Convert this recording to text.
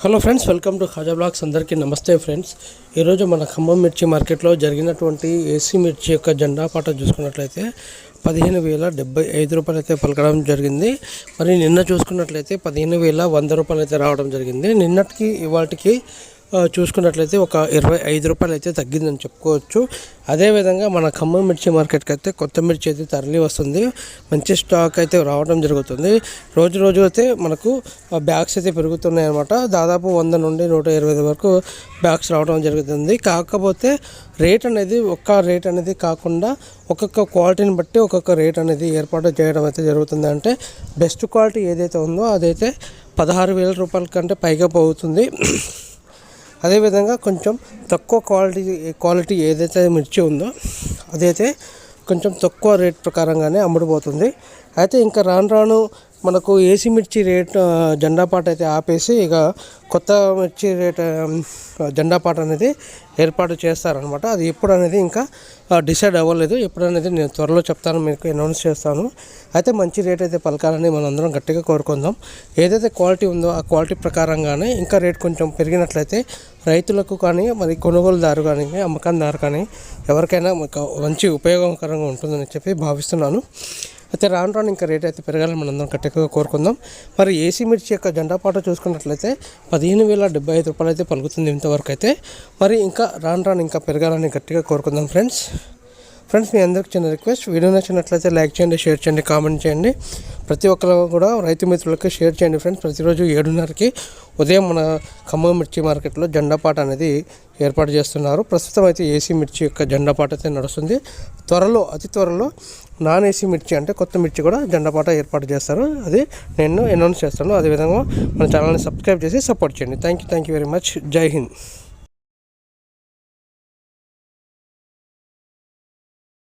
Hello friends, welcome to Khaja blogs. అందరికీ నమస్తే friends. ఈరోజు మన ఖమ్మం మిర్చి మార్కెట్లో జరిగినటువంటి ఏసీ మిర్చి యొక్క జెండా పాట చూసుకున్నట్లయితే 15,075 రూపాయలు అయితే పలకడం జరిగింది. మరి నిన్న చూసుకున్నట్లయితే 15,100 రూపాయలు అయితే రావడం జరిగింది. నిన్నటికి ఇవాటికి చూసుకున్నట్లయితే ఒక 25 రూపాయలు అయితే తగ్గిందని చెప్పుకోవచ్చు. అదేవిధంగా మన ఖమ్మం మిర్చి మార్కెట్కి అయితే కొత్త మిర్చి అయితే తరలి వస్తుంది. మంచి స్టాక్ అయితే రావడం జరుగుతుంది. రోజు అయితే మనకు బ్యాగ్స్ అయితే పెరుగుతున్నాయి అన్నమాట. దాదాపు 100 నుండి 125 వరకు బ్యాగ్స్ రావడం జరుగుతుంది. కాకపోతే రేట్ అనేది ఒక్క రేట్ అనేది కాకుండా ఒక్కొక్క క్వాలిటీని బట్టి ఒక్కొక్క రేట్ అనేది ఏర్పాటు చేయడం అయితే జరుగుతుంది. అంటే బెస్ట్ క్వాలిటీ ఏదైతే ఉందో అదైతే 16,000 రూపాయల కంటే పైగా పోతుంది. అదేవిధంగా కొంచెం తక్కువ క్వాలిటీ ఏదైతే మిర్చి ఉందో అదైతే కొంచెం తక్కువ రేట్ ప్రకారంగానే అమ్ముడుపోతుంది. అయితే ఇంకా రాను మనకు ఏసీ మిర్చి రేట్ జెండా పాట అయితే ఆపేసి ఇక కొత్త మిర్చి రేట్ జెండా పాట అనేది ఏర్పాటు చేస్తారనమాట. అది ఎప్పుడు అనేది ఇంకా డిసైడ్ అవ్వలేదు. ఎప్పుడు అనేది నేను త్వరలో చెప్తాను, మీకు అనౌన్స్ చేస్తాను. అయితే మంచి రేట్ అయితే పలకాలని మనం అందరం గట్టిగా కోరుకుందాం. ఏదైతే క్వాలిటీ ఉందో ఆ క్వాలిటీ ప్రకారంగానే ఇంకా రేట్ కొంచెం పెరిగినట్లయితే రైతులకు కానీ మరి కొనుగోలుదారు కానీ అమ్మకందారు కానీ ఎవరికైనా మంచి ఉపయోగకరంగా ఉంటుందని చెప్పి భావిస్తున్నాను. అయితే రాను ఇంకా రేట్ అయితే పెరగాలని మనందరం గట్టిగా కోరుకుందాం. మరి ఏసీ మిర్చి యొక్క జెండా పాట చూసుకున్నట్లయితే 15,075 రూపాయలు అయితే పలుకుతుంది ఇంతవరకు అయితే. మరి ఇంకా రాను ఇంకా పెరగాలని గట్టిగా కోరుకుందాం ఫ్రెండ్స్. మీ అందరికి చిన్న రిక్వెస్ట్, వీడియో నచ్చినట్లయితే లైక్ చేయండి, షేర్ చేయండి, కామెంట్ చేయండి. ప్రతి ఒక్కరు కూడా రైతు మిత్రులకు షేర్ చేయండి ఫ్రెండ్స్. ప్రతిరోజు 7:30కి ఉదయం మన ఖమ్మం మిర్చి మార్కెట్లో జెండా పాట అనేది ఏర్పాటు చేస్తున్నారు. ప్రస్తుతం అయితే ఏసీ మిర్చి యొక్క జెండా పాట అయితే నడుస్తుంది. అతి త్వరలో నాన్ ఏసీ మిర్చి అంటే కొత్త మిర్చి కూడా జెండా పాట ఏర్పాటు చేస్తారు. అది నేను అనౌన్స్ చేస్తాను. అదేవిధంగా మన ఛానల్ని సబ్స్క్రైబ్ చేసి సపోర్ట్ చేయండి. Thank you very much. జై హింద్.